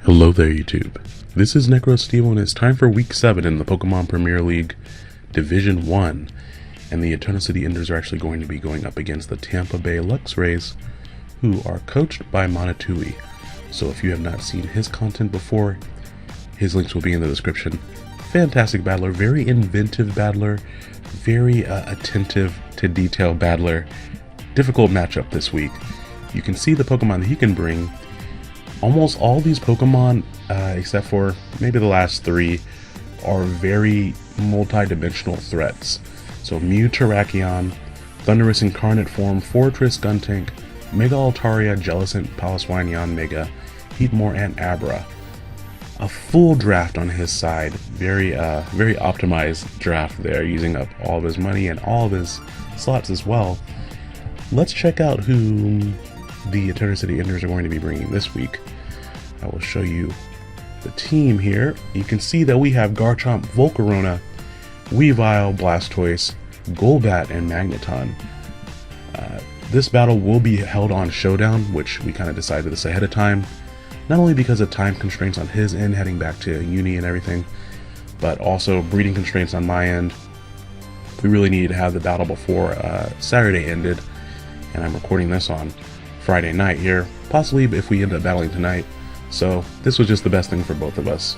Hello there YouTube, this is Necrostevo and it's time for week 7 in the Pokemon Premier League Division 1, and the Eterna City Enders are actually going to be going up against the Tampa Bay Luxrays, who are coached by Monatui. So if you have not seen his content before, his links will be in the description. Fantastic battler, very inventive battler, very attentive to detail battler. Difficult matchup this week. You can see the Pokemon that he can bring. Almost all these Pokemon, except for maybe the last 3, are very multi-dimensional threats. So Mew, Terrakion, Thundurus Incarnate Form, Fortress, Guntank, Mega Altaria, Jellicent, Paloswine, Mega, Heatmore, and Abra. A full draft on his side. Very optimized draft there, using up all of his money and all of his slots as well. Let's check out who the Eterna City Enders are going to be bringing this week. I will show you the team here. You can see that we have Garchomp, Volcarona, Weavile, Blastoise, Golbat, and Magneton. This battle will be held on Showdown, which we kind of decided this ahead of time. Not only because of time constraints on his end, heading back to uni and everything, but also breeding constraints on my end. We really needed to have the battle before Saturday ended, and I'm recording this on Friday night here, possibly if we end up battling tonight. So this was just the best thing for both of us.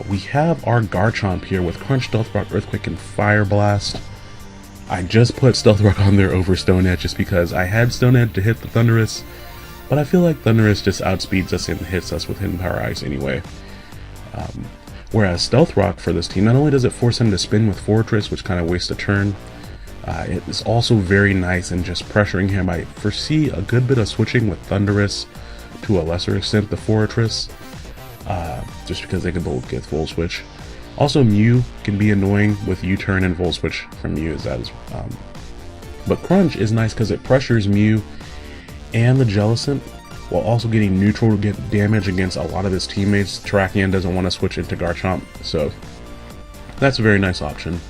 We have our Garchomp here with Crunch, Stealth Rock, Earthquake, and Fire Blast. I just put Stealth Rock on there over Stone Edge just because I had Stone Edge to hit the Thundurus, but I feel like Thundurus just outspeeds us and hits us with Hidden Power Ice anyway. Whereas Stealth Rock for this team, not only does it force him to spin with Fortress, which kind of wastes a turn, it is also very nice in just pressuring him. I foresee a good bit of switching with Thundurus, to a lesser extent the Fortress, just because they can both get Full Switch. Also Mew can be annoying with U-turn and Full Switch from Mew, but Crunch is nice because it pressures Mew and the Jellicent while also getting neutral damage against a lot of his teammates. Terrakion doesn't want to switch into Garchomp, so that's a very nice option.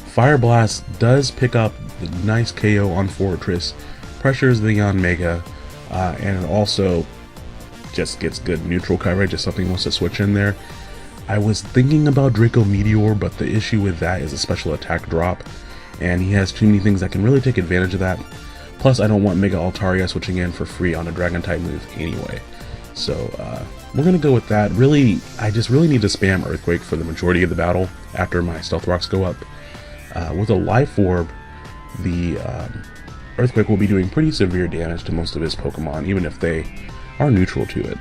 Fire Blast does pick up the nice KO on Fortress, pressures the Mega, and it also just gets good neutral coverage if something wants to switch in there. I was thinking about Draco Meteor, but the issue with that is a special attack drop, and he has too many things that can really take advantage of that. Plus, I don't want Mega Altaria switching in for free on a Dragon-type move anyway. So, we're going to go with that. Really, I just really need to spam Earthquake for the majority of the battle after my Stealth Rocks go up. With a Life Orb, the Earthquake will be doing pretty severe damage to most of his Pokemon, even if they are neutral to it.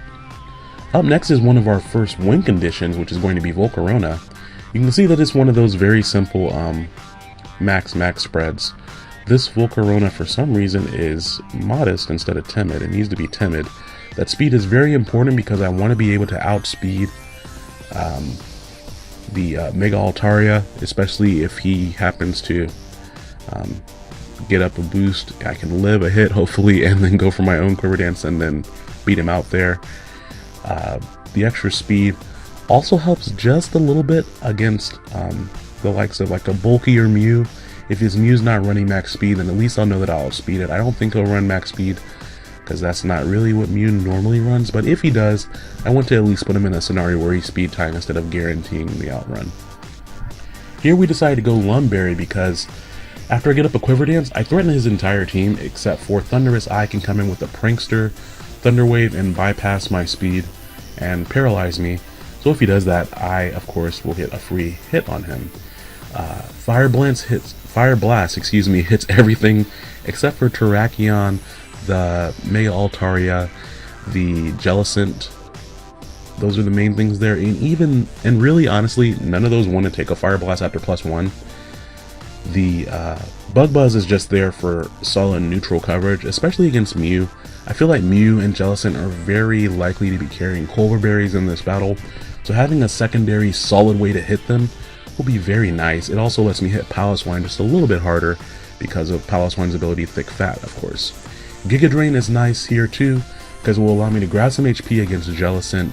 Up next is one of our first win conditions, which is going to be Volcarona. You can see that it's one of those very simple max spreads. This Volcarona, for some reason, is modest instead of timid. It needs to be timid. That speed is very important because I want to be able to outspeed the Mega Altaria, especially if he happens to get up a boost. I can live a hit, hopefully, and then go for my own Quiver Dance and then beat him out there. The extra speed also helps just a little bit against the likes of like a bulkier Mew. If his Mew's not running max speed, then at least I'll know that I'll outspeed it. I don't think he'll run max speed, because that's not really what Mew normally runs, but if he does, I want to at least put him in a scenario where he's speed time instead of guaranteeing the outrun. Here we decided to go Lumberry because after I get up a Quiver Dance, I threaten his entire team except for Thundurus. I can come in with a Prankster, Thunder Wave, and bypass my speed and paralyze me. So if he does that, I of course will get a free hit on him. Fire Blast hits everything except for Terrakion, the Mega Altaria, the Jellicent. Those are the main things there, and really honestly, none of those want to take a Fire Blast after +1. The Bug Buzz is just there for solid neutral coverage, especially against Mew. I feel like Mew and Jellicent are very likely to be carrying Culver Berries in this battle, so having a secondary solid way to hit them will be very nice. It also lets me hit Paloswine just a little bit harder because of Paloswine's ability Thick Fat, of course. Giga Drain is nice here too, because it will allow me to grab some HP against Jellicent,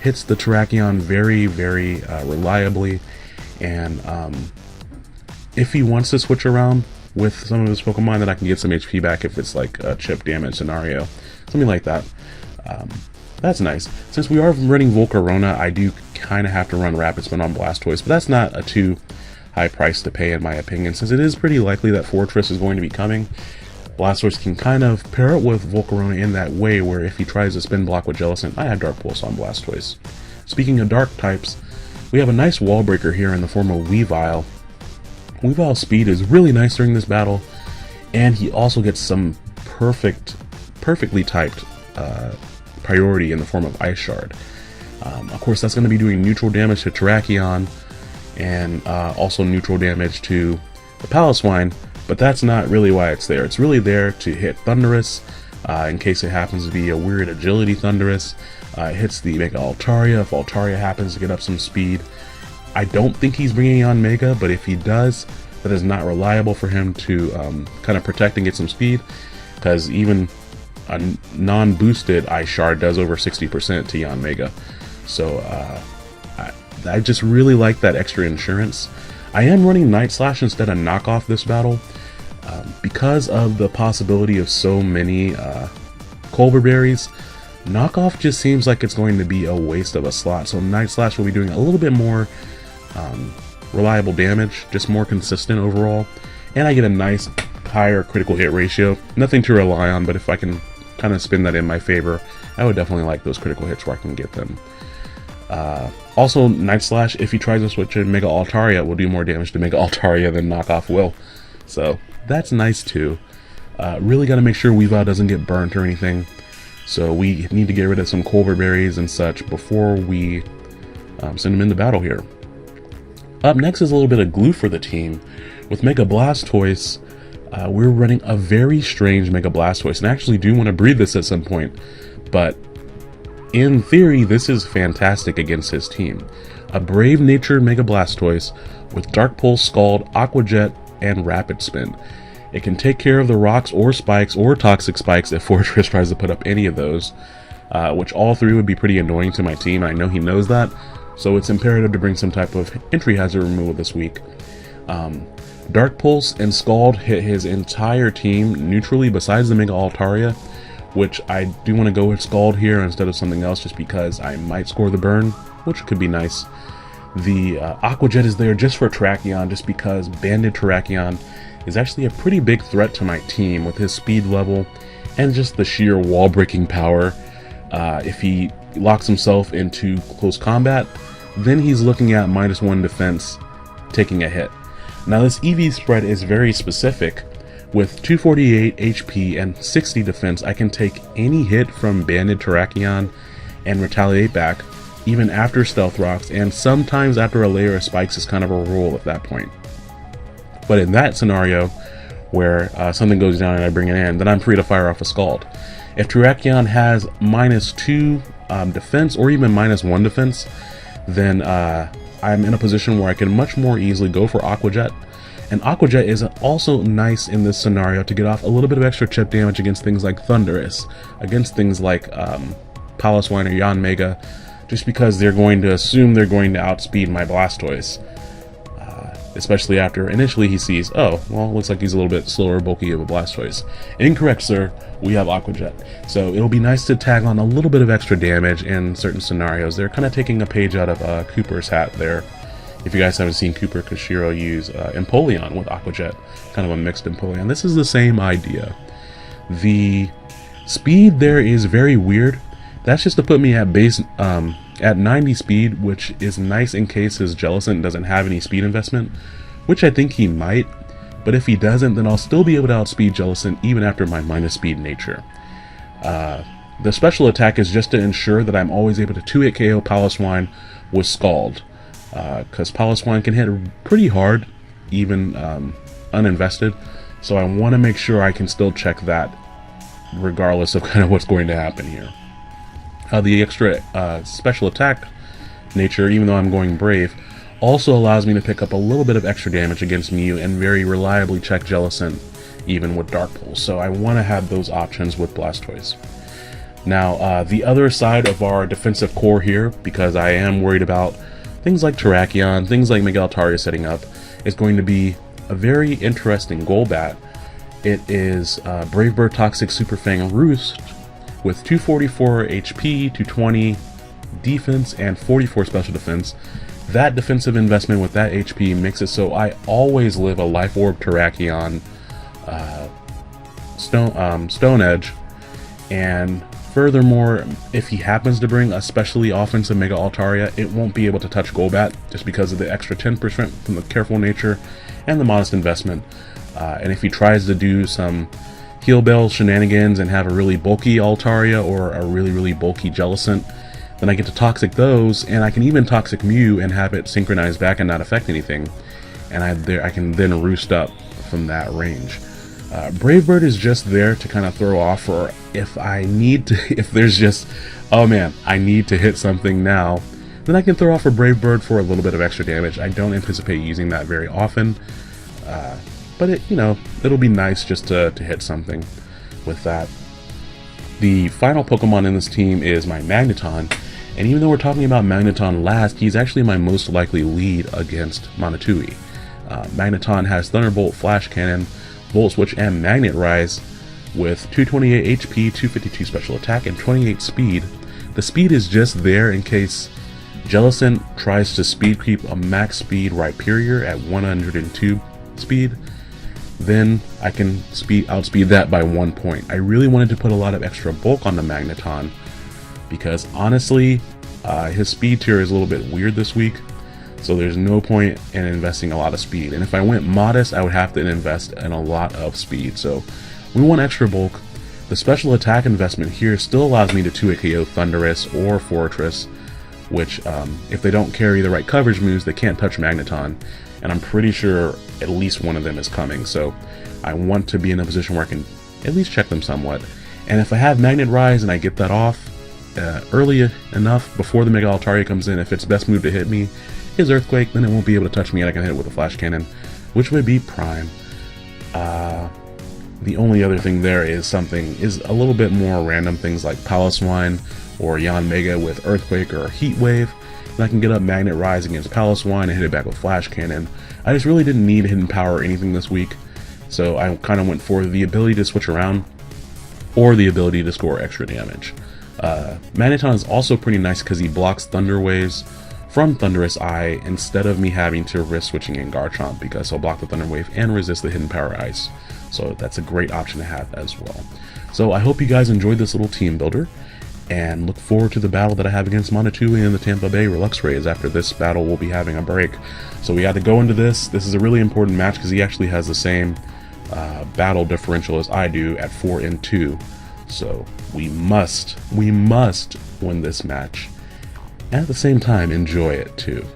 hits the Terrakion very reliably, and if he wants to switch around with some of his Pokemon, then I can get some HP back if it's like a chip damage scenario, something like that. That's nice. Since we are running Volcarona, I do kind of have to run Rapid Spin on Blastoise, but that's not a too high price to pay in my opinion, since it is pretty likely that Fortress is going to be coming. Blastoise can kind of pair it with Volcarona in that way, where if he tries to spin block with Jellicent, I have Dark Pulse on Blastoise. Speaking of dark types, we have a nice wall breaker here in the form of Weavile. Weavile's speed is really nice during this battle, and he also gets some perfectly typed priority in the form of Ice Shard. Of course, that's going to be doing neutral damage to Terrakion, and also neutral damage to the Paloswine, but that's not really why it's there. It's really there to hit Thundurus, in case it happens to be a weird agility Thundurus. It hits the Mega Altaria if Altaria happens to get up some speed. I don't think he's bringing on Mega, but if he does, that is not reliable for him to kind of protect and get some speed, because even a non-boosted Ice Shard does over 60% to Yanmega. So I just really like that extra insurance. I am running Night Slash instead of Knockoff this battle, because of the possibility of so many Colbur Berries. Knockoff just seems like it's going to be a waste of a slot, so Night Slash will be doing a little bit more reliable damage, just more consistent overall, and I get a nice higher critical hit ratio. Nothing to rely on, but if I can kind of spin that in my favor, I would definitely like those critical hits where I can get them. Also, Night Slash, if he tries to switch in Mega Altaria, will do more damage to Mega Altaria than Knockoff will, so that's nice too. Really got to make sure Weavile doesn't get burnt or anything, so we need to get rid of some Colbur Berries and such before we send him into battle here. Up next is a little bit of glue for the team. With Mega Blastoise, we're running a very strange Mega Blastoise, and I actually do want to breed this at some point, but in theory this is fantastic against his team. A brave-natured Mega Blastoise with Dark Pulse, Scald, Aqua Jet, and Rapid Spin. It can take care of the rocks or spikes or toxic spikes if Fortress tries to put up any of those, which all three would be pretty annoying to my team. I know he knows that, so it's imperative to bring some type of entry hazard removal this week. Dark Pulse and Scald hit his entire team neutrally besides the Mega Altaria, which I do want to go with Scald here instead of something else just because I might score the burn, which could be nice. The Aqua Jet is there just for Terrakion, just because Banded Terrakion is actually a pretty big threat to my team with his speed level and just the sheer wall breaking power. If he locks himself into close combat, then he's looking at -1 defense taking a hit. Now this EV spread is very specific. With 248 HP and 60 defense, I can take any hit from Banded Terrakion and retaliate back, even after Stealth Rocks, and sometimes after a layer of spikes is kind of a rule at that point. But in that scenario, where something goes down and I bring it in, then I'm free to fire off a Scald. If Terrakion has -2 defense or even -1 defense, then I'm in a position where I can much more easily go for Aqua Jet. And Aqua Jet is also nice in this scenario to get off a little bit of extra chip damage against things like Thundurus, against things like Paloswine or Yanmega, just because they're going to assume they're going to outspeed my Blastoise. Especially after initially he sees, oh, well, looks like he's a little bit slower, bulky of a Blastoise. Incorrect, sir. We have Aqua Jet. So it'll be nice to tag on a little bit of extra damage in certain scenarios. They're kind of taking a page out of Cooper's hat there. If you guys haven't seen Cooper Kashiro use Empoleon with Aqua Jet, kind of a mixed Empoleon, this is the same idea. The speed there is very weird. That's just to put me at base at 90 speed, which is nice in case his Jellicent doesn't have any speed investment, which I think he might, but if he doesn't, then I'll still be able to outspeed Jellicent even after my minus speed nature. The special attack is just to ensure that I'm always able to 2-hit KO Paloswine with Scald, because Paloswine can hit pretty hard, even uninvested, so I want to make sure I can still check that regardless of kind of what's going to happen here. The extra special attack nature, even though I'm going Brave, also allows me to pick up a little bit of extra damage against Mew and very reliably check Jellicent even with Dark Pulse, so I want to have those options with Blastoise. Now, the other side of our defensive core here, because I am worried about things like Terrakion, things like Mega Altaria setting up, is going to be a very interesting Golbat. It is Brave Bird Toxic Super Fang Roost with 244 HP, 220 defense, and 44 special defense. That defensive investment with that HP makes it so I always live a Life Orb Terrakion Stone Edge, and furthermore, if he happens to bring a specially offensive Mega Altaria, it won't be able to touch Golbat just because of the extra 10% from the careful nature and the modest investment. And if he tries to do some Heal Bell shenanigans and have a really bulky Altaria or a really bulky Jellicent, then I get to Toxic those, and I can even Toxic Mew and have it synchronize back and not affect anything. And I can then roost up from that range. Brave Bird is just there to kind of throw off, or if I need to, if there's just, oh man, I need to hit something now, then I can throw off a Brave Bird for a little bit of extra damage. I don't anticipate using that very often, but it, you know, it'll be nice just to hit something with that. The final Pokemon in this team is my Magneton, and even though we're talking about Magneton last, he's actually my most likely lead against Monotui. Magneton has Thunderbolt, Flash Cannon, Volt Switch, and Magnet Rise with 228 HP, 252 special attack, and 28 speed. The speed is just there in case Jellicent tries to speed creep a max speed Rhyperior at 102 speed. Then I can outspeed that by 1 point. I really wanted to put a lot of extra bulk on the Magneton because honestly, his speed tier is a little bit weird this week. So there's no point in investing a lot of speed. And if I went modest, I would have to invest in a lot of speed. So we want extra bulk. The special attack investment here still allows me to 2-hit KO Thundurus or Fortress, which if they don't carry the right coverage moves, they can't touch Magneton. And I'm pretty sure at least one of them is coming. So I want to be in a position where I can at least check them somewhat. And if I have Magnet Rise and I get that off early enough before the Mega Altaria comes in, if it's best move to hit me is Earthquake, then it won't be able to touch me and I can hit it with a Flash Cannon, which would be Prime. The only other thing there is a little bit more random things like Paloswine or Yanmega with Earthquake or Heat Wave. And I can get up Magnet Rise against Paloswine and hit it back with Flash Cannon. I just really didn't need Hidden Power or anything this week, so I kind of went for the ability to switch around or the ability to score extra damage. Magneton is also pretty nice because he blocks Thunder Waves from Thundurus Eye instead of me having to risk switching in Garchomp, because he'll block the Thunder Wave and resist the Hidden Power Ice. So that's a great option to have as well. So I hope you guys enjoyed this little team builder, and look forward to the battle that I have against Monotui and the Tampa Bay Luxrays. After this battle, we'll be having a break. So we got to go into this. This is a really important match because he actually has the same battle differential as I do at 4-2. So we must win this match. And at the same time, enjoy it too.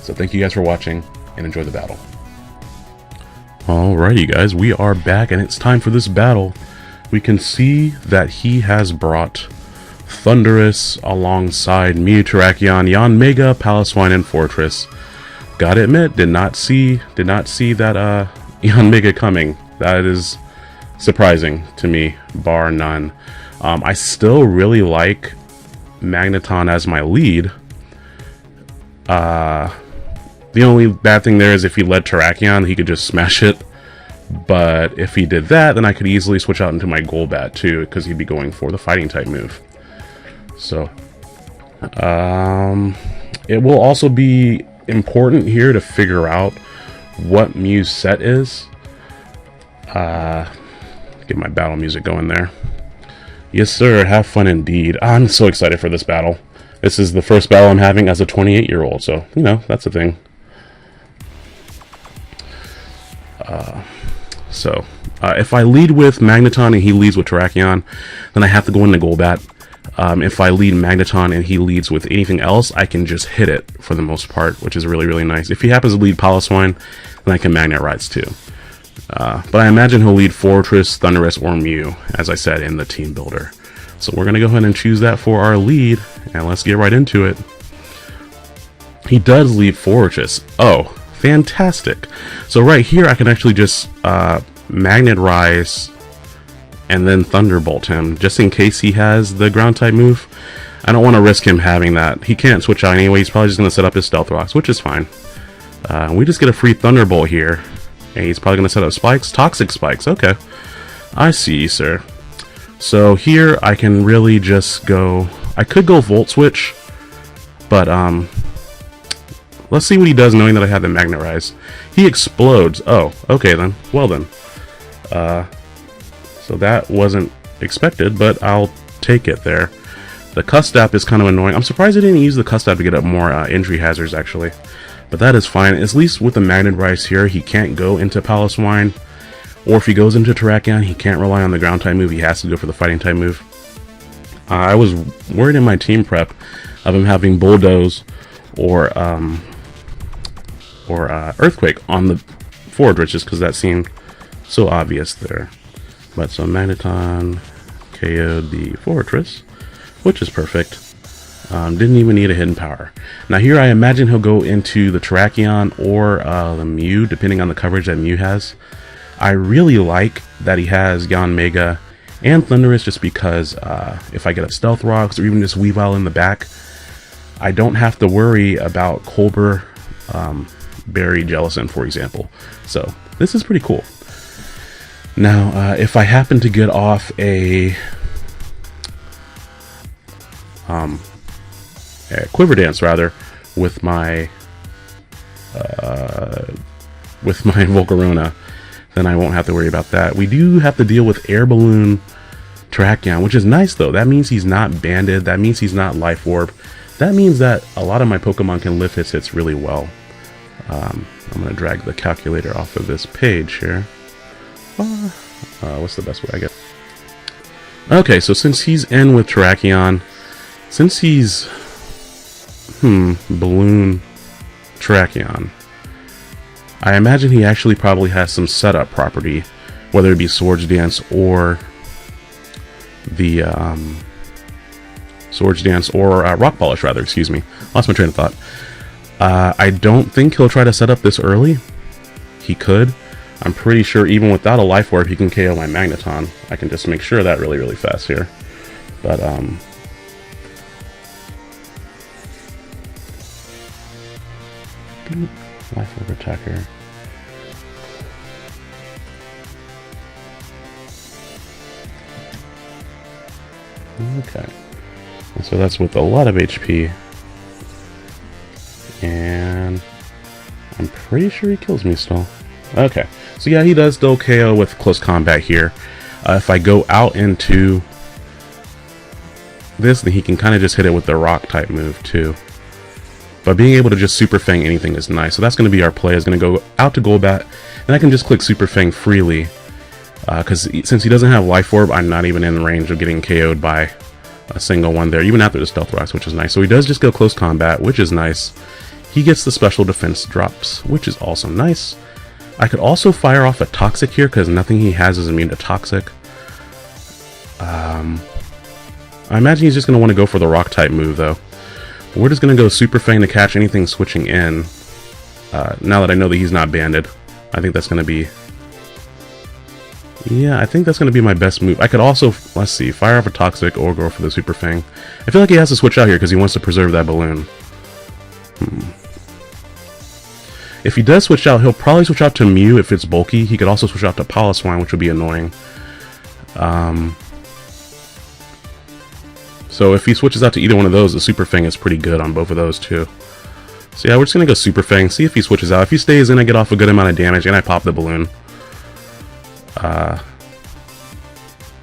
So thank you guys for watching, and enjoy the battle. Alrighty guys, we are back, and it's time for this battle. We can see that he has brought Thundurus alongside Mew, Terrakion, Yanmega, Paloswine, and Fortress. Gotta admit, did not see that Yanmega coming. That is surprising to me, bar none. I still really like Magneton as my lead. The only bad thing there is if he led Terrakion, he could just smash it. But if he did that, then I could easily switch out into my Golbat too, because he'd be going for the fighting type move. So it will also be important here to figure out what Mew's set is. Get my battle music going there. Yes sir, have fun indeed. I'm so excited for this battle. This is the first battle I'm having as a 28-year-old, so, you know, that's a thing. If I lead with Magneton and he leads with Terrakion, then I have to go into Golbat. If I lead Magneton and he leads with anything else, I can just hit it for the most part, which is really nice. If he happens to lead Paloswine, then I can Magnet Rise too. But I imagine he'll lead Fortress, Thundurus, or Mew, as I said in the team builder. So we're going to go ahead and choose that for our lead, and let's get right into it. He does lead Fortress. Oh, fantastic. So right here I can actually just Magnet Rise and then Thunderbolt him, just in case he has the ground type move. I don't want to risk him having that. He can't switch out anyway. He's probably just going to set up his Stealth Rocks, which is fine. We just get a free Thunderbolt here. And he's probably going to set up spikes. Toxic spikes. Okay. I see, sir. So here I can really just go, I could go Volt Switch, but let's see what he does knowing that I have the Magnet Rise. He explodes. Oh, okay then. Well then. So that wasn't expected, but I'll take it there. The Custap is kind of annoying. I'm surprised I didn't use the Custap to get up more injury hazards, actually. But that is fine. At least with the Magnet Rise here, he can't go into Palace Wine. Or if he goes into Terrakion, he can't rely on the ground type move. He has to go for the fighting type move. I was worried in my team prep of him having Bulldoze or Earthquake on the forward, just because that seemed so obvious there. But so Magneton KO'd the Fortress, which is perfect. Didn't even need a hidden power. Now here I imagine he'll go into the Terrakion or the Mew, depending on the coverage that Mew has. I really like that he has Yanmega and Thundurus, just because if I get a Stealth Rocks or even just Weavile in the back, I don't have to worry about Colbur, Barry, Jellicent, for example. So this is pretty cool. Now, if I happen to get off a Quiver Dance rather with my Volcarona, then I won't have to worry about that. We do have to deal with Air Balloon Terrakion, which is nice though. That means he's not banded. That means he's not Life Orb. That means that a lot of my Pokemon can lift his hits really well. I'm going to drag the calculator off of this page here. What's the best way I get? Okay, so since he's in with Terrakion, since he's Balloon Terrakion, I imagine he actually probably has some setup property, whether it be Swords Dance or the Rock Polish rather, excuse me. Lost my train of thought. I don't think he'll try to set up this early. He could. I'm pretty sure even without a Life Orb, he can KO my Magneton. I can just make sure of that really, really fast here. But, Life Orb attacker. Okay. And so that's with a lot of HP. And I'm pretty sure he kills me still. Okay. So yeah, he does still KO with close combat here. If I go out into this, then he can kind of just hit it with the rock type move too. But being able to just Super Fang anything is nice. So that's going to be our play. Is going to go out to Golbat, and I can just click Super Fang freely. Because since he doesn't have Life Orb, I'm not even in range of getting KO'd by a single one there, even after the Stealth Rocks, which is nice. So he does just go close combat, which is nice. He gets the special defense drops, which is also nice. I could also fire off a Toxic here, because nothing he has is immune to Toxic. I imagine he's just going to want to go for the rock type move though. But we're just going to go Super Fang to catch anything switching in. Now that I know that he's not banded, I think that's going to be... Yeah, I think that's going to be my best move. I could also, let's see, fire off a Toxic or go for the Super Fang. I feel like he has to switch out here because he wants to preserve that balloon. If he does switch out, he'll probably switch out to Mew if it's bulky. He could also switch out to Piloswine, which would be annoying. So if he switches out to either one of those, the Super Fang is pretty good on both of those too. So yeah, we're just going to go Super Fang, see if he switches out. If he stays in, I get off a good amount of damage and I pop the balloon.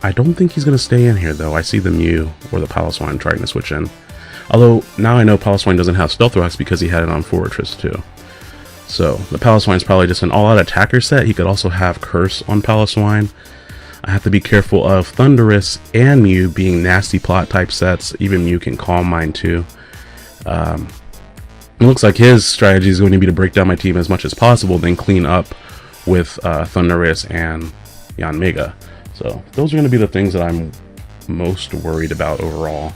I don't think he's going to stay in here though. I see the Mew or the Piloswine trying to switch in. Although now I know Piloswine doesn't have Stealth Rocks because he had it on Fortress too. So the Piloswine is probably just an all-out attacker set. He could also have Curse on Piloswine. I have to be careful of Thundurus and Mew being nasty plot type sets. Even Mew can Calm Mind too. It looks like his strategy is going to be to break down my team as much as possible, then clean up with Thundurus and Yanmega. So those are going to be the things that I'm most worried about overall.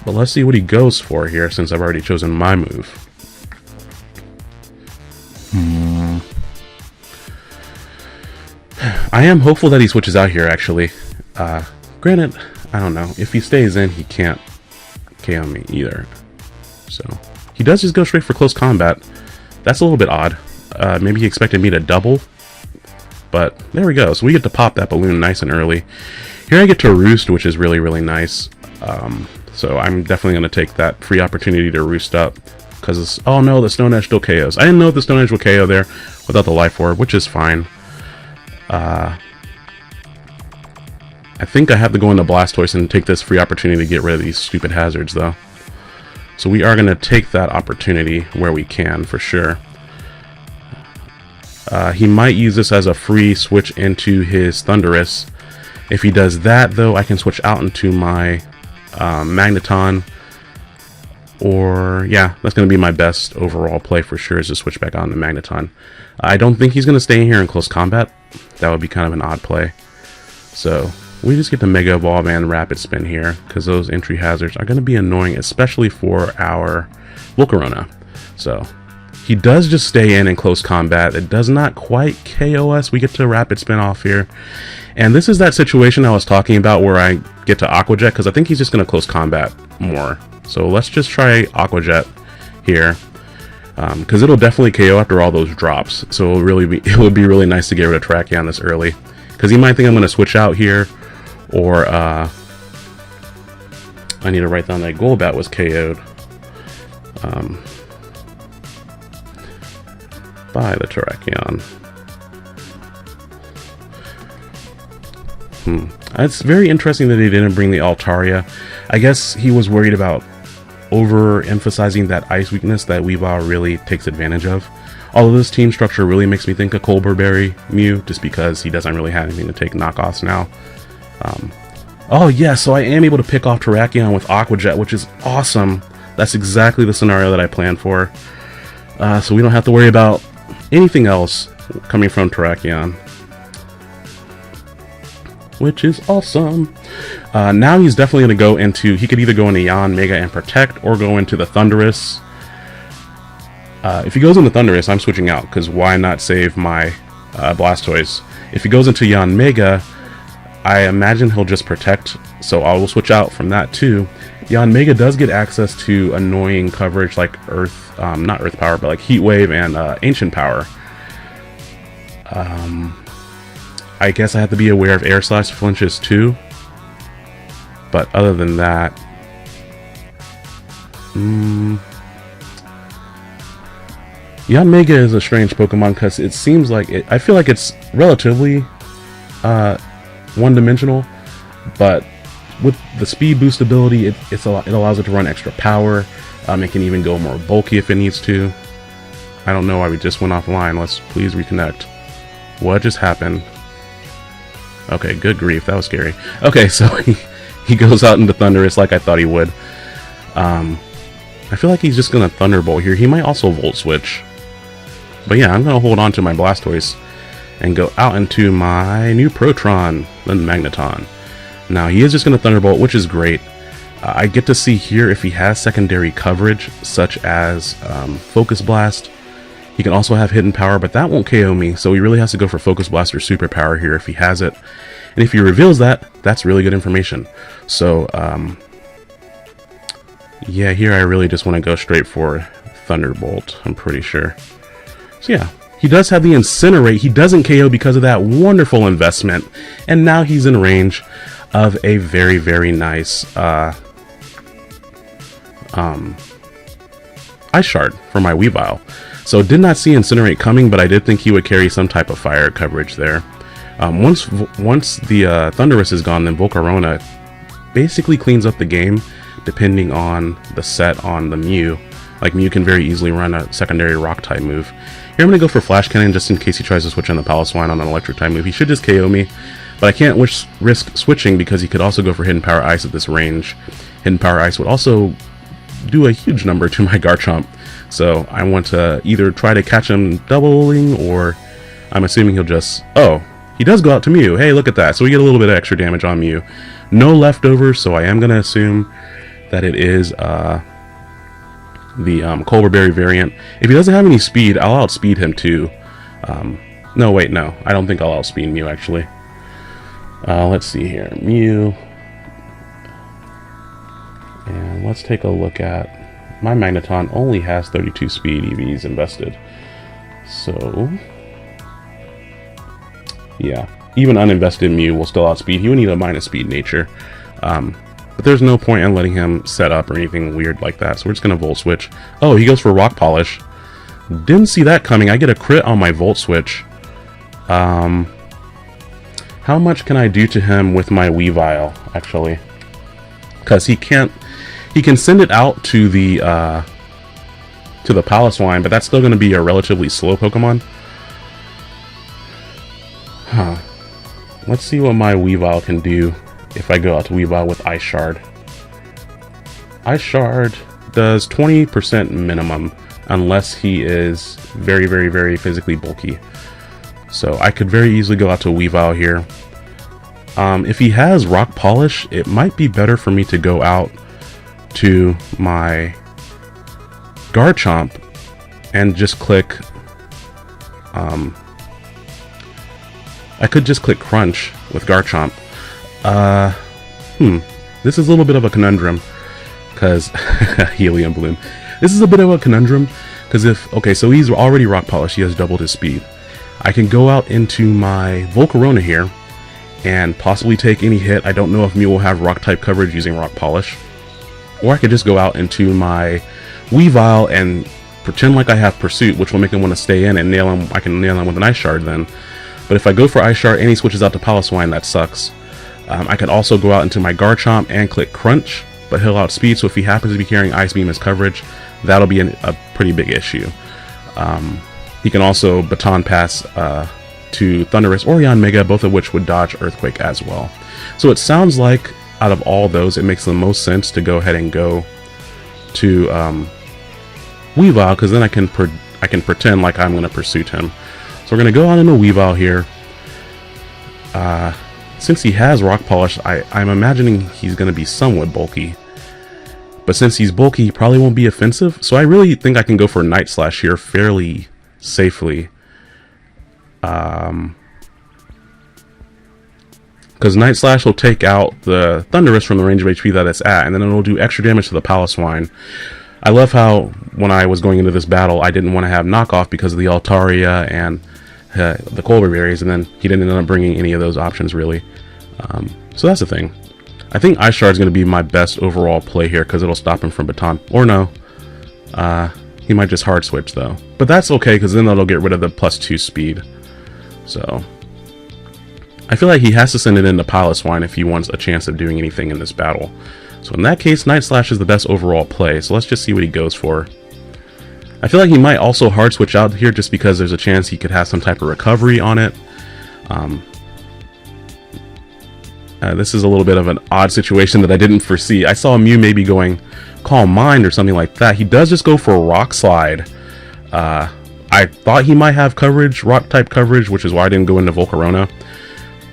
But let's see what he goes for here, since I've already chosen my move. I am hopeful that he switches out here, actually. Granted, I don't know. If he stays in, he can't KO me either. So he does just go straight for close combat. That's a little bit odd. Maybe he expected me to double. but there we go. So we get to pop that balloon nice and early. Here I get to roost, which is really, really nice. So I'm definitely going to take that free opportunity to roost up. Because, oh no, the Stone Edge still KOs. I didn't know if the Stone Edge would KO there without the Life Orb, which is fine. I think I have to go into Blastoise and take this free opportunity to get rid of these stupid hazards, though. So we are going to take that opportunity where we can, for sure. He might use this as a free switch into his Thundurus. If he does that, though, I can switch out into my Magneton. Or, yeah, that's going to be my best overall play for sure, is to switch back on the Magneton. I don't think he's going to stay in here in close combat. That would be kind of an odd play. So we just get the Mega Evolve and Rapid Spin here, because those entry hazards are going to be annoying, especially for our Volcarona. So he does just stay in close combat. It does not quite KO us. We get to Rapid Spin off here. And this is that situation I was talking about where I get to Aqua Jet, because I think he's just going to close combat more. So let's just try Aqua Jet here, because it'll definitely KO after all those drops. So it would be really nice to get rid of Terrakion this early, because he might think I'm going to switch out here, or I need to write down that Golbat was KO'd by the Terrakion. It's very interesting that he didn't bring the Altaria. I guess he was worried about overemphasizing that ice weakness that Weavile really takes advantage of. Although this team structure really makes me think of Colbur Mew, just because he doesn't really have anything to take knockoffs now. Oh yeah, so I am able to pick off Terrakion with Aqua Jet, which is awesome. That's exactly the scenario that I planned for. So we don't have to worry about anything else coming from Terrakion, which is awesome. Now he's definitely going to go into, he could either go into Yon, Mega, and Protect, or go into the Thundurus. If he goes into Thundurus, I'm switching out, because why not save my Blastoise? If he goes into Yon Mega, I imagine he'll just Protect, so I will switch out from that too. Yon Mega does get access to annoying coverage like Earth, not Earth Power, but like Heat Wave and Ancient Power. I guess I have to be aware of Air Slash flinches too. But other than that, Yon Mega is a strange Pokemon, because it seems like I feel like it's relatively one-dimensional, but with the speed boost ability, it allows it to run extra power. It can even go more bulky if it needs to. I don't know why we just went offline. Let's please reconnect. What just happened? Okay, good grief, that was scary. Okay, so he goes out into Thundurus like I thought he would. I feel like he's just gonna Thunderbolt here. He might also Volt Switch. But yeah, I'm gonna hold on to my Blastoise and go out into my new Protron, then Magneton. Now he is just gonna Thunderbolt, which is great. I get to see here if he has secondary coverage, such as Focus Blast. He can also have Hidden Power, but that won't KO me, so he really has to go for Focus Blast or Super Power here if he has it. And if he reveals that, that's really good information. So, yeah, here I really just want to go straight for Thunderbolt, I'm pretty sure. So yeah, he does have the Incinerate. He doesn't KO because of that wonderful investment. And now he's in range of a very, very nice Ice Shard for my Weavile. So did not see Incinerate coming, but I did think he would carry some type of fire coverage there. Once the Thundurus is gone, then Volcarona basically cleans up the game, depending on the set on the Mew. Like, Mew can very easily run a secondary rock type move. Here I'm going to go for Flash Cannon just in case he tries to switch on the Paloswine on an electric type move. He should just KO me, but I can't risk switching because he could also go for Hidden Power Ice at this range. Hidden Power Ice would also do a huge number to my Garchomp. So I want to either try to catch him doubling, or I'm assuming he'll just... Oh, he does go out to Mew. Hey, look at that. So we get a little bit of extra damage on Mew. No leftovers, so I am going to assume that it is the Colbur variant. If he doesn't have any speed, I'll outspeed him too. No, wait, no. I don't think I'll outspeed Mew, actually. Let's see here. Mew. And let's take a look at... My Magneton only has 32 speed EVs invested. So... Yeah, even uninvested Mew will still outspeed. He would need a minus speed nature. But there's no point in letting him set up or anything weird like that. So we're just going to Volt Switch. Oh, he goes for Rock Polish. Didn't see that coming. I get a crit on my Volt Switch. How much can I do to him with my Weavile, actually? Because he can send it out to the Piloswine, but that's still going to be a relatively slow Pokemon. Huh. Let's see what my Weavile can do if I go out to Weavile with Ice Shard. Ice Shard does 20% minimum unless he is very, very, very physically bulky. So I could very easily go out to Weavile here. If he has Rock Polish, it might be better for me to go out to my Garchomp and just click... I could just click Crunch with Garchomp. This is a little bit of a conundrum, because Helium Balloon. This is a bit of a conundrum, because okay, so he's already Rock Polish, he has doubled his speed. I can go out into my Volcarona here, and possibly take any hit. I don't know if Mew will have Rock-type coverage using Rock Polish. Or I could just go out into my Weavile and pretend like I have Pursuit, which will make him want to stay in and nail him. I can nail him with an Ice Shard then. But if I go for Ice Shard and he switches out to Piloswine, that sucks. I could also go out into my Garchomp and click Crunch, but he'll outspeed, so if he happens to be carrying Ice Beam as coverage, that'll be a pretty big issue. He can also Baton Pass to Thundurus or Yanmega, both of which would dodge Earthquake as well. So it sounds like, out of all those, it makes the most sense to go ahead and go to Weavile, because then I can pretend like I'm going to Pursuit him. So we're going to go out into Weavile here. Since he has Rock Polish, I'm imagining he's going to be somewhat bulky. But since he's bulky, he probably won't be offensive. So I really think I can go for Night Slash here fairly safely. Because Night Slash will take out the Thundurus from the range of HP that it's at, and then it'll do extra damage to the Piloswine. I love how, when I was going into this battle, I didn't want to have knockoff because of the Altaria and the Colbur Berries, and then he didn't end up bringing any of those options, really. So that's the thing. I think Ice Shard is going to be my best overall play here, because it'll stop him from Baton. Or no. He might just hard switch, though. But that's okay, because then that'll get rid of the +2 speed. So I feel like he has to send it into Piloswine if he wants a chance of doing anything in this battle. So in that case, Night Slash is the best overall play. So let's just see what he goes for. I feel like he might also hard switch out here just because there's a chance he could have some type of recovery on it. This is a little bit of an odd situation that I didn't foresee. I saw Mew maybe going Calm Mind or something like that. He does just go for Rock Slide. I thought he might have coverage, Rock type coverage, which is why I didn't go into Volcarona.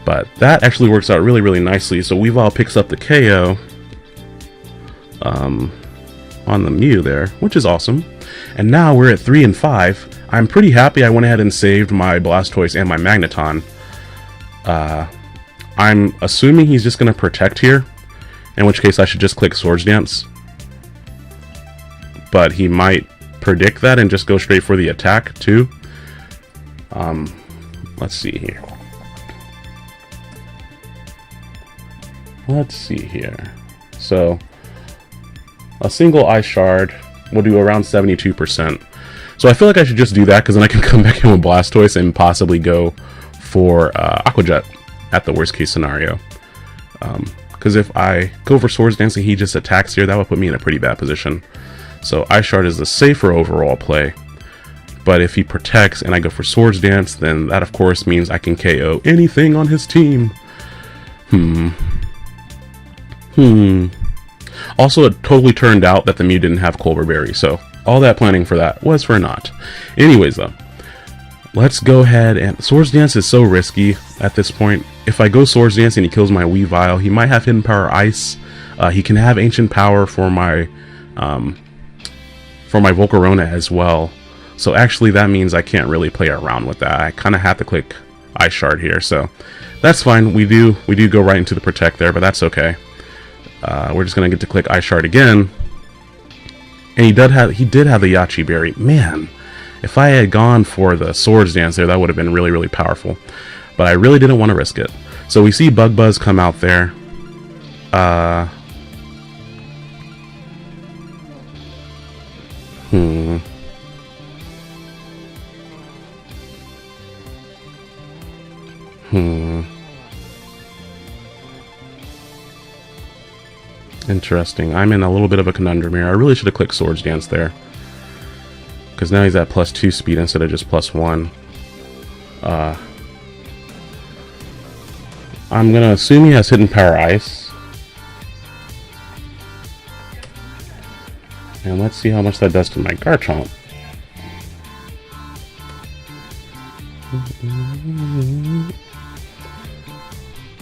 But that actually works out really, really nicely. So Weavile picks up the KO on the Mew there, which is awesome. And now we're at 3 and 5. I'm pretty happy I went ahead and saved my Blastoise and my Magneton. I'm assuming he's just going to Protect here, in which case I should just click Swords Dance. But he might predict that and just go straight for the attack too. Let's see here. So a single Ice Shard will do around 72%. So I feel like I should just do that, because then I can come back in with Blastoise and possibly go for Aqua Jet at the worst case scenario. Because if I go for Swords Dance and he just attacks here, that would put me in a pretty bad position. So Ice Shard is the safer overall play. But if he protects and I go for Swords Dance, then that of course means I can KO anything on his team. Also, it totally turned out that the Mew didn't have Colbur Berry, so all that planning for that was for naught. Anyways though, let's go ahead and... Swords Dance is so risky at this point. If I go Swords Dance and he kills my Weavile, he might have Hidden Power Ice. He can have Ancient Power for my Volcarona as well. So actually that means I can't really play around with that. I kind of have to click Ice Shard here, so that's fine. We do go right into the Protect there, but that's okay. We're just gonna get to click Ice Shard again, and he did have the Yachi Berry. Man, if I had gone for the Swords Dance there, that would have been really, really powerful. but I really didn't want to risk it. So we see Bug Buzz come out there. Interesting. I'm in a little bit of a conundrum here. I really should have clicked Swords Dance there, because now he's at +2 speed instead of just +1. I'm gonna assume he has Hidden Power Ice. And let's see how much that does to my Garchomp.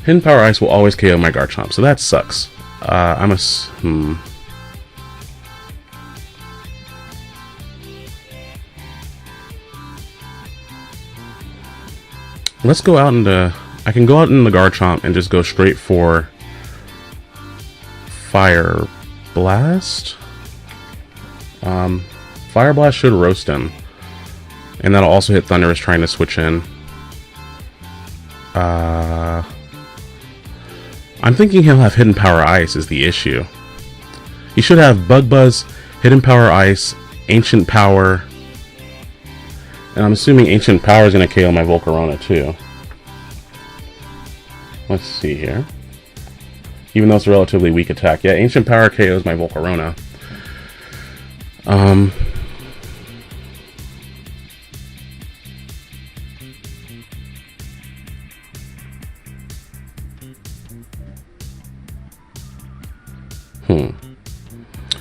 Hidden Power Ice will always KO my Garchomp, so that sucks. Let's go out into... I can go out in the Garchomp and just go straight for Fire Blast. Fire Blast should roast him. And that'll also hit Thundurus trying to switch in. I'm thinking he'll have Hidden Power Ice is the issue. He should have Bug Buzz, Hidden Power Ice, Ancient Power. And I'm assuming Ancient Power is going to KO my Volcarona too. Let's see here. Even though it's a relatively weak attack. Yeah, Ancient Power KOs my Volcarona.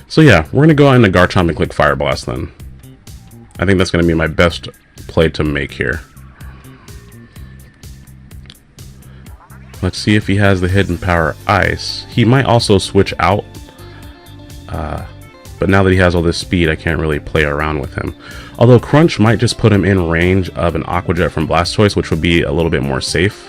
So yeah, we're going to go out into Garchomp and click Fire Blast then. I think that's going to be my best play to make here. Let's see if he has the Hidden Power Ice. He might also switch out. But now that he has all this speed, I can't really play around with him. Although Crunch might just put him in range of an Aqua Jet from Blastoise, which would be a little bit more safe.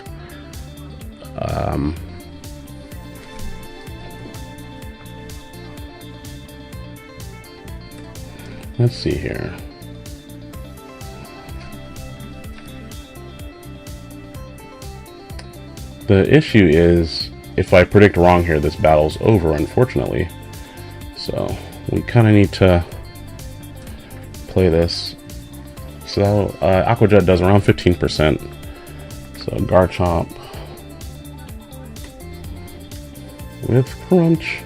Let's see here. The issue is, if I predict wrong here, this battle's over, unfortunately. So, we kind of need to play this. So, Aqua Jet does around 15%. So, Garchomp with Crunch.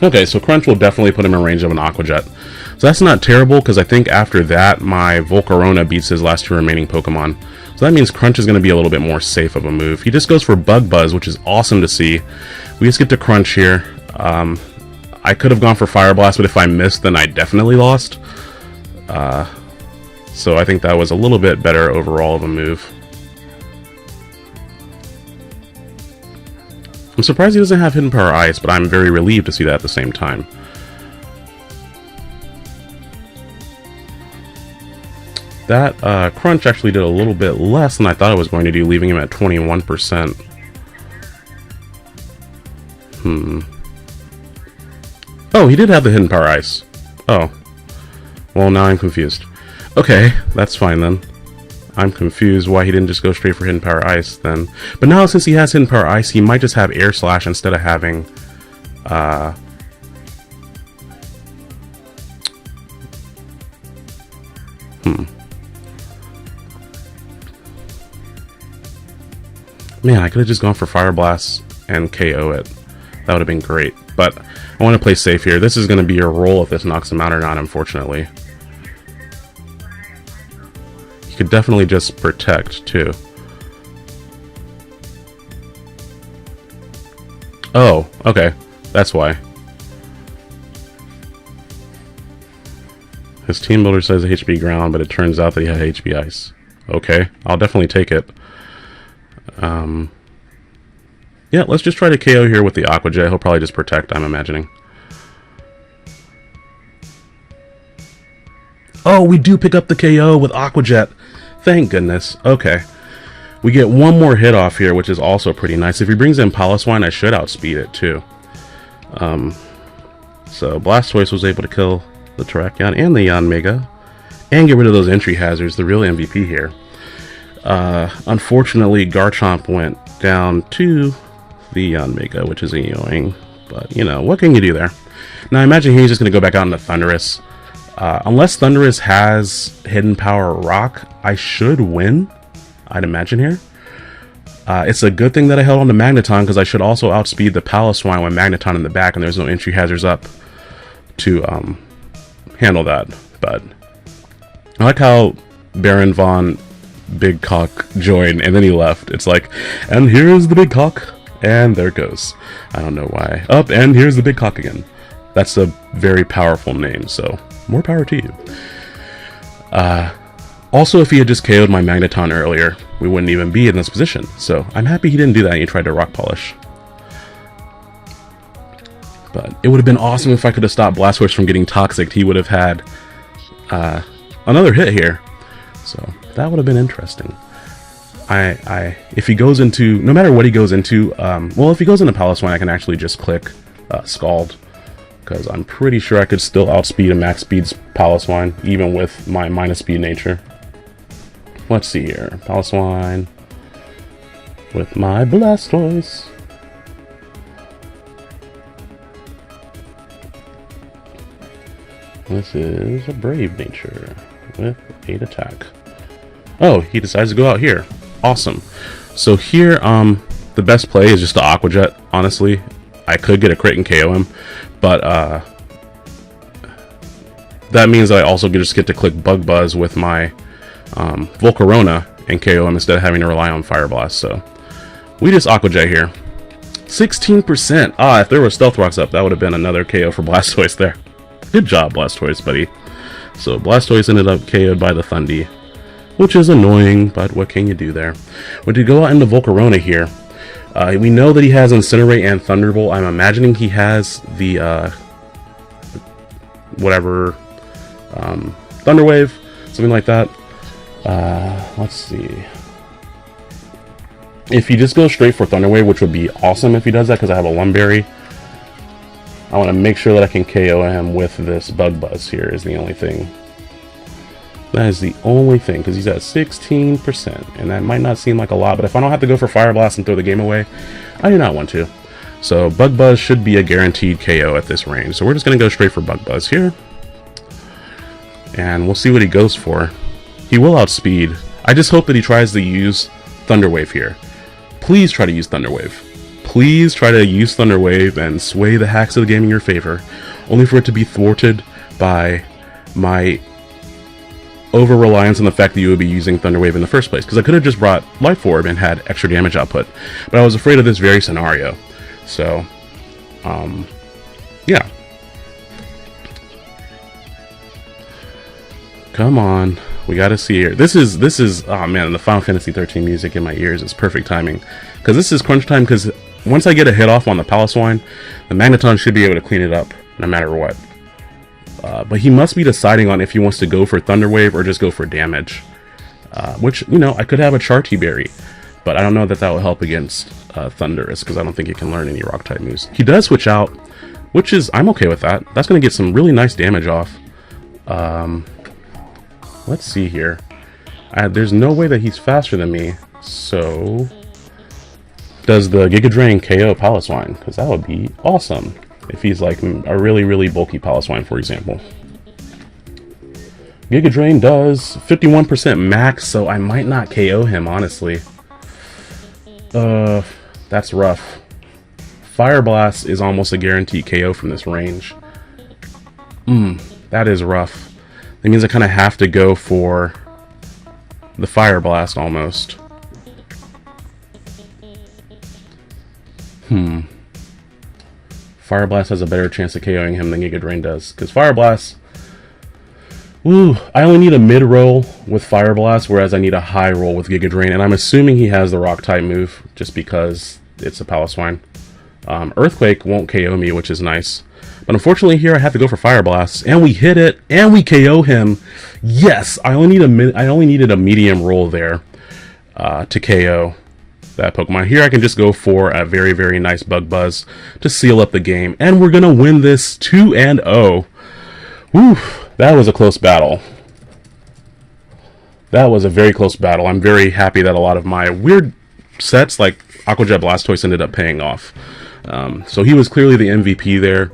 Okay, so Crunch will definitely put him in range of an Aqua Jet. So that's not terrible, because I think after that, my Volcarona beats his last two remaining Pokemon. So that means Crunch is going to be a little bit more safe of a move. He just goes for Bug Buzz, which is awesome to see. We just get to Crunch here. I could have gone for Fire Blast, but if I missed, then I definitely lost. So I think that was a little bit better overall of a move. I'm surprised he doesn't have Hidden Power Ice, but I'm very relieved to see that at the same time. That Crunch actually did a little bit less than I thought it was going to do, leaving him at 21%. Oh, he did have the Hidden Power Ice. Oh. Well, now I'm confused. Okay, that's fine then. I'm confused why he didn't just go straight for Hidden Power Ice then. But now since he has Hidden Power Ice, he might just have Air Slash instead of having... Man, I could have just gone for Fire Blast and KO it. That would have been great. But I want to play safe here. This is going to be your roll if this knocks him out or not, unfortunately. You could definitely just protect, too. Oh, okay. That's why. His team builder says HP ground, but it turns out that he had HP ice. Okay, I'll definitely take it. Yeah, let's just try to KO here with the Aqua Jet. He'll probably just protect, I'm imagining. Oh, we do pick up the KO with Aqua Jet. Thank goodness. Okay. We get one more hit off here, which is also pretty nice. If he brings in Piloswine, I should outspeed it too. So Blastoise was able to kill the Terrakion and the Yanmega, and get rid of those entry hazards, the real MVP here. Unfortunately, Garchomp went down to the Yanmega, which is annoying, but you know, what can you do there? Now I imagine he's just going to go back out into Thundurus. Unless Thundurus has Hidden Power Rock, I should win, I'd imagine here. It's a good thing that I held on to Magneton, because I should also outspeed the Paloswine with Magneton in the back, and there's no entry hazards up to handle that. But I like how Baron Von Big Cock joined, and then he left. It's like, and here's the Big Cock, and there it goes. I don't know why. Up, and here's the Big Cock again. That's a very powerful name, so more power to you. Also, if he had just KO'd my Magneton earlier, we wouldn't even be in this position. So I'm happy he didn't do that and he tried to Rock Polish. But it would have been awesome if I could have stopped Blastoise from getting Toxic. He would have had another hit here. So that would have been interesting. If he goes into, no matter what he goes into, well, if he goes into Paloswine, I can actually just click Scald, because I'm pretty sure I could still outspeed a max speed's Paloswine, even with my minus speed nature. Let's see here, Paloswine with my Blastoise. This is a Brave Nature with 8 attack. Oh, he decides to go out here. Awesome. So here, the best play is just the Aqua Jet, honestly. I could get a crit and KO him, but that means that I also just get to click Bug Buzz with my Volcarona and KO him instead of having to rely on Fire Blast. So we just Aqua Jet here. 16%. Ah, if there were Stealth Rocks up, that would have been another KO for Blastoise there. Good job, Blastoise, buddy. So Blastoise ended up KO'd by the Thundy, which is annoying, but what can you do there? When to go out into Volcarona here, we know that he has Incinerate and Thunderbolt. I'm imagining he has the whatever Thunder Wave, something like that. Let's see. If he just goes straight for Thunder Wave, which would be awesome if he does that, because I have a Lumberry, I want to make sure that I can KO him with this Bug Buzz here is the only thing. That is the only thing, because he's at 16%, and that might not seem like a lot, but if I don't have to go for Fire Blast and throw the game away, I do not want to. So Bug Buzz should be a guaranteed KO at this range. So we're just going to go straight for Bug Buzz here. And we'll see what he goes for. He will outspeed. I just hope that he tries to use Thunder Wave here. Please try to use Thunder Wave. Please try to use Thunder Wave and sway the hacks of the game in your favor, only for it to be thwarted by my over-reliance on the fact that you would be using Thunder Wave in the first place, because I could have just brought Life Orb and had extra damage output, but I was afraid of this very scenario. So, yeah. Come on, we gotta see here. This is, oh man, the Final Fantasy 13 music in my ears is perfect timing, because this is crunch time, because once I get a hit off on the Paloswine, the Magneton should be able to clean it up, no matter what. But he must be deciding on if he wants to go for Thunder Wave or just go for damage. Which, you know, I could have a Charty Berry, but I don't know that that will help against Thundurus, because I don't think he can learn any Rock-type moves. He does switch out, which is, I'm okay with that. That's going to get some really nice damage off. Let's see here. There's no way that he's faster than me, so does the Giga Drain KO Paloswine? Because that would be awesome if he's like a really, really bulky Paloswine, for example. Giga Drain does 51% max, so I might not KO him, honestly. That's rough. Fire Blast is almost a guaranteed KO from this range. That is rough. That means I kind of have to go for the Fire Blast almost. Fire Blast has a better chance of KOing him than Giga Drain does, because Fire Blast, ooh, I only need a mid roll with Fire Blast, whereas I need a high roll with Giga Drain, and I'm assuming he has the Rock type move just because it's a Paloswine. Earthquake won't KO me, which is nice, but unfortunately here I have to go for Fire Blast, and we hit it, and we KO him. Yes, I only needed a medium roll there to KO. that Pokemon. Here I can just go for a very, very nice Bug Buzz to seal up the game. And we're going to win this 2-0. Woo, that was a close battle. That was a very close battle. I'm very happy that a lot of my weird sets like Aqua Jet Blastoise ended up paying off. So he was clearly the MVP there.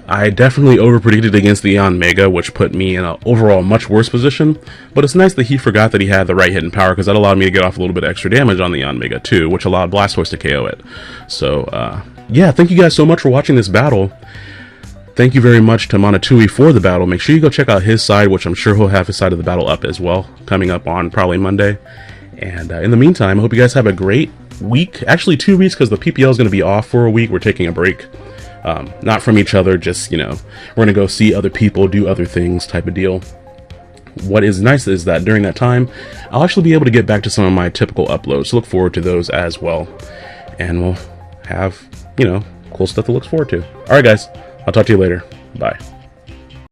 I definitely overpredicted against the Eon Mega, which put me in an overall much worse position, but it's nice that he forgot that he had the right hit and power, because that allowed me to get off a little bit extra damage on the Eon Mega too, which allowed Blastoise to KO it. So, yeah, thank you guys so much for watching this battle. Thank you very much to Monotui for the battle. Make sure you go check out his side, which I'm sure he'll have his side of the battle up as well, coming up on probably Monday. And in the meantime, I hope you guys have a great week. Actually, 2 weeks, because the PPL is going to be off for a week. We're taking a break. Not from each other, just, you know, we're going to go see other people, do other things type of deal. What is nice is that during that time, I'll actually be able to get back to some of my typical uploads. So look forward to those as well. And we'll have, you know, cool stuff to look forward to. Alright guys, I'll talk to you later. Bye.